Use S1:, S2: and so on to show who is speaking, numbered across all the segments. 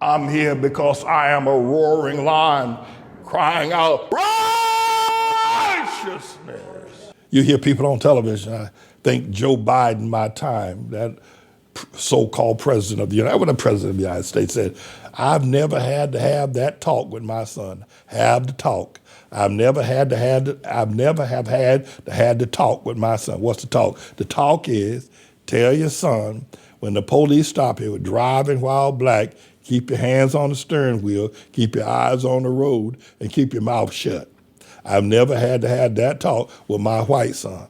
S1: I'm here because I am a roaring lion crying out righteousness. You hear people on television, I think Joe Biden, my time, that so-called president of the United States said, I've never had to have that talk with my son. Have the talk. I've never had to talk with my son. What's the talk? The talk is, tell your son, when the police stop you driving while black, keep your hands on the steering wheel, keep your eyes on the road, and keep your mouth shut. I've never had to have that talk with my white son.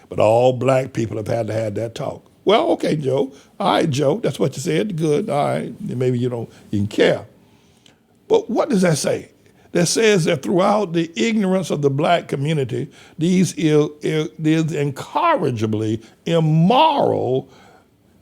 S1: But all black people have had to have that talk. Well, okay, Joe. All right, Joe, that's what you said. Good. All right. Maybe you can care. But what does that say? That says that throughout the ignorance of the black community, these incorrigibly immoral,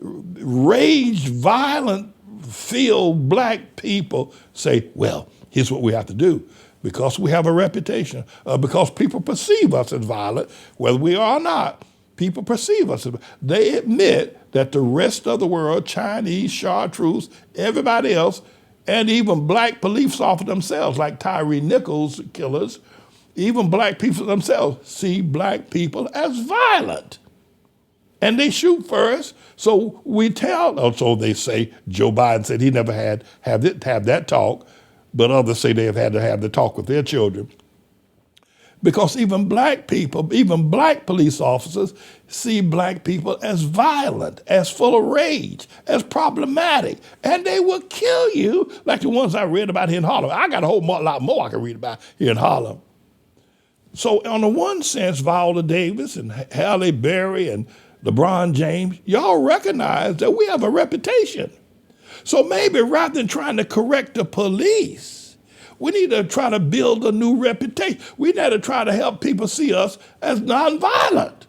S1: rage, violent, filled black people say, well, here's what we have to do. Because we have a reputation, because people perceive us as violent, whether we are or not, people perceive us. They admit that the rest of the world, Chinese, chartreuse, everybody else, and even black police officers themselves, like Tyree Nichols killers, even black people themselves see black people as violent. And they shoot first. So we tell, so they say, Joe Biden said he never had have that talk, but others say they have had to have the talk with their children. Because even black people, even black police officers see black people as violent, as full of rage, as problematic, and they will kill you like the ones I read about here in Harlem. I got a whole lot more I can read about here in Harlem. So on the one sense, Viola Davis and Halle Berry and LeBron James, y'all recognize that we have a reputation. So maybe rather than trying to correct the police, we need to try to build a new reputation. We need to try to help people see us as nonviolent.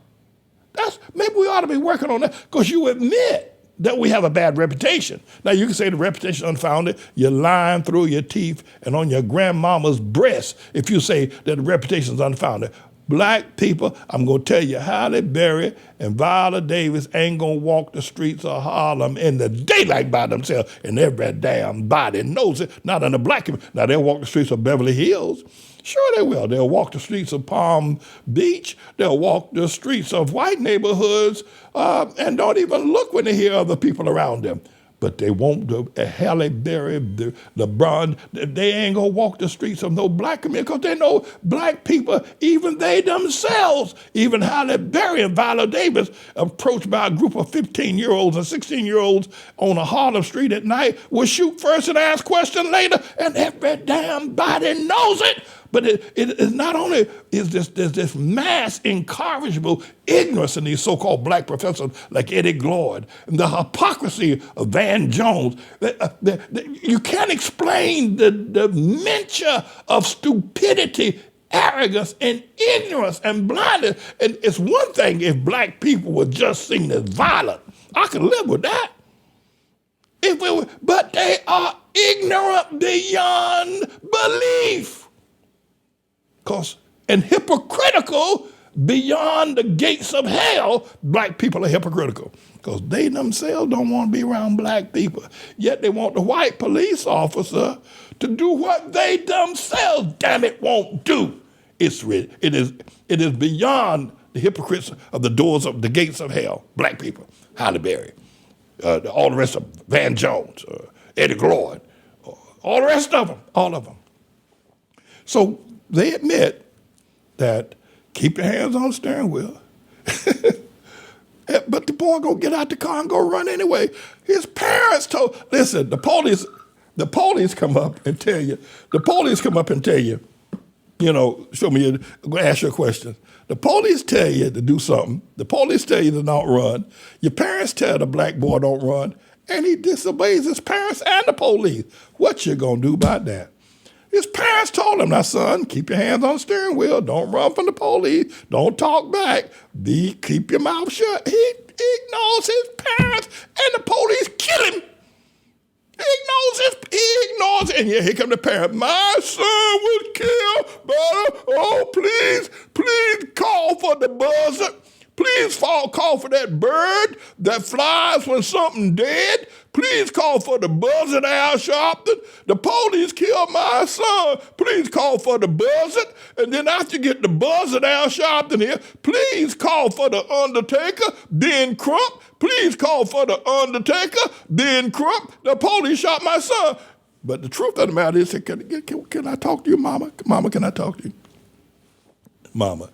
S1: Maybe we ought to be working on that, because you admit that we have a bad reputation. Now you can say the reputation is unfounded. You're lying through your teeth and on your grandmama's breast if you say that the reputation is unfounded. Black people, I'm going to tell you, Halle Berry and Viola Davis ain't going to walk the streets of Harlem in the daylight by themselves, and every damn body knows it. Not in the black community. Now, they'll walk the streets of Beverly Hills. Sure they will. They'll walk the streets of Palm Beach. They'll walk the streets of white neighborhoods and don't even look when they hear other people around them. But they won't, Halle Berry, LeBron, they ain't gonna walk the streets of no black community, because they know black people, even they themselves, even Halle Berry and Viola Davis, approached by a group of 15-year-olds and 16-year-olds on a Harlem street at night, will shoot first and ask questions later, and every damn body knows it. But it is not only is there's this mass incorrigible ignorance in these so-called black professors like Eddie Gloyd, and the hypocrisy of Van Jones. You can't explain the dementia of stupidity, arrogance, and ignorance and blindness. And it's one thing if black people were just seen as violent. I can live with that. But they are ignorant beyond belief. And hypocritical beyond the gates of hell. Black people are hypocritical because they themselves don't want to be around black people. Yet they want the white police officer to do what they themselves, damn it, won't do. It is beyond the hypocrites of the doors of the gates of hell. Black people, Halle Berry, all the rest of them, Van Jones, Eddie Gloyd, all the rest of them, all of them. So they admit that keep your hands on the steering wheel. But the boy gonna get out the car and go run anyway. His parents listen, the police come up and tell you, show me, I'm gonna ask you a question. The police tell you to do something. The police tell you to not run. Your parents tell the black boy don't run, and he disobeys his parents and the police. What you gonna do about that? His parents told him, now, son, keep your hands on the steering wheel. Don't run from the police. Don't talk back. Keep your mouth shut. He ignores his parents, and the police kill him. He ignores it. And here come the parent. My son was killed, brother. Oh, please call for the buzzer. Please Please call for that bird that flies when something dead. Please call for the buzzard Al Sharpton. The police killed my son. Please call for the buzzard. And then after you get the buzzard Al Sharpton here, please call for the Undertaker, Ben Crump. Please call for the Undertaker, Ben Crump. The police shot my son. But the truth of the matter is, can I talk to you, Mama? Mama, can I talk to you? Mama,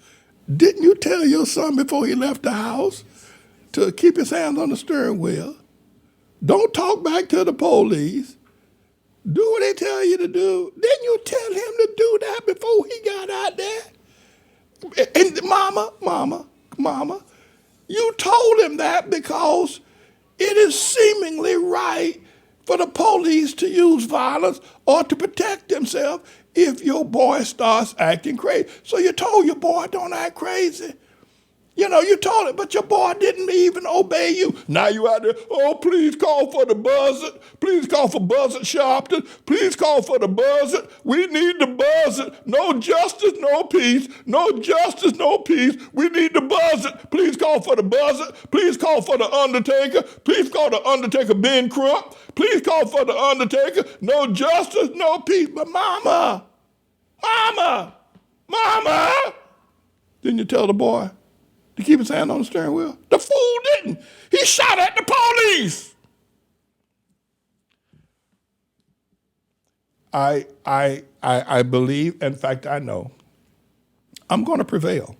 S1: didn't you tell your son before he left the house to keep his hands on the steering wheel? Don't talk back to the police. Do what they tell you to do. Didn't you tell him to do that before he got out there? And Mama, you told him that because it is seemingly right for the police to use violence or to protect themselves if your boy starts acting crazy. So you told your boy, don't act crazy. You know, you told him, but your boy didn't even obey you. Now you out there, oh, please call for the buzzard. Please call for Buzzard Sharpton. Please call for the buzzard. We need the buzzard. No justice, no peace. No justice, no peace. We need the buzzard. Please call for the buzzard. Please call for the Undertaker. Please call the Undertaker Ben Crump. Please call for the Undertaker. No justice, no peace. But Mama, didn't you tell the boy to keep his hand on the steering wheel? The fool didn't. He shot at the police. I believe, in fact, I know, I'm going to prevail.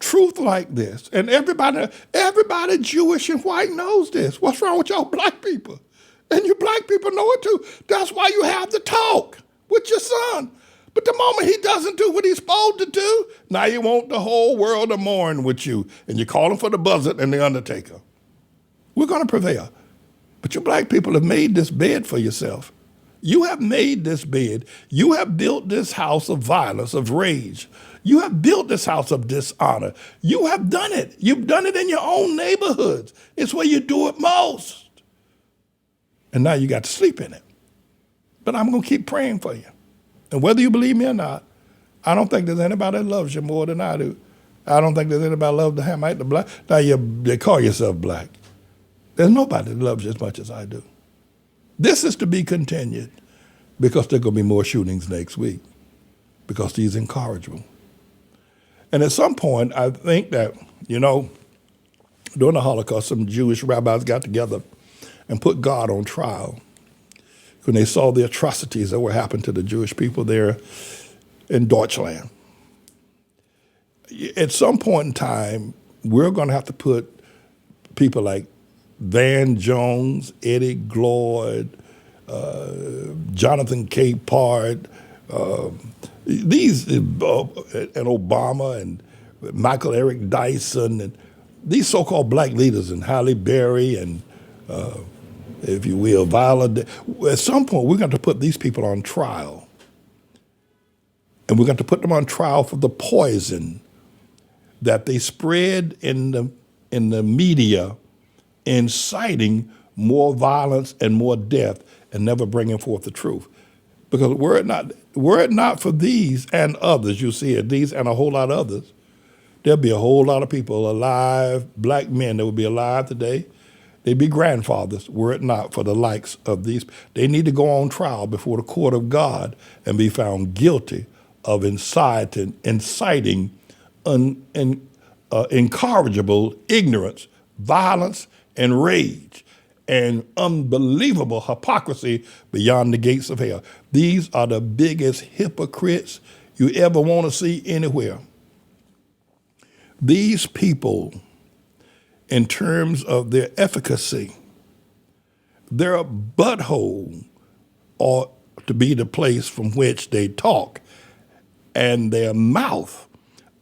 S1: Truth like this, and everybody Jewish and white knows this. What's wrong with y'all black people? And you black people know it too. That's why you have to talk with your son. But the moment he doesn't do what he's supposed to do, now you want the whole world to mourn with you. And you're calling for the buzzard and the Undertaker. We're going to prevail. But you black people have made this bed for yourself. You have made this bed. You have built this house of violence, of rage. You have built this house of dishonor. You have done it. You've done it in your own neighborhoods. It's where you do it most. And now you got to sleep in it. But I'm going to keep praying for you. And whether you believe me or not, I don't think there's anybody that loves you more than I do. I don't think there's anybody that loves the Hamite, the black. Now, they call yourself black. There's nobody that loves you as much as I do. This is to be continued because there are going to be more shootings next week because these incorrigible. And at some point, I think that, during the Holocaust, some Jewish rabbis got together and put God on trial when they saw the atrocities that were happening to the Jewish people there in Deutschland. At some point in time, we're going to have to put people like Van Jones, Eddie Gloyd, Jonathan Capehart, and Obama and Michael Eric Dyson, and these so-called black leaders, and Halle Berry, and if you will, Viola. At some point, we're going to put these people on trial. And we're going to put them on trial for the poison that they spread in the media, inciting more violence and more death and never bringing forth the truth. Because were it not for these and others, you see it, these and a whole lot of others, there'll be a whole lot of people alive, black men that would be alive today. They'd be grandfathers were it not for the likes of these. They need to go on trial before the court of God and be found guilty of inciting incorrigible ignorance, violence, and rage, and unbelievable hypocrisy beyond the gates of hell. These are the biggest hypocrites you ever want to see anywhere. These people, in terms of their efficacy, their butthole ought to be the place from which they talk, and their mouth.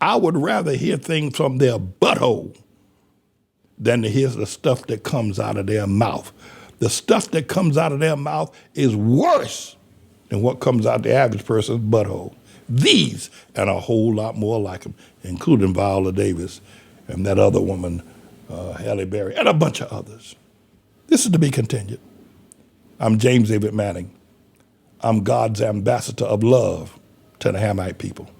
S1: I would rather hear things from their butthole than to hear the stuff that comes out of their mouth. The stuff that comes out of their mouth is worse than what comes out the average person's butthole. These and a whole lot more like them, including Viola Davis and that other woman, Halle Berry, and a bunch of others. This is to be continued. I'm James David Manning. I'm God's ambassador of love to the Hamite people.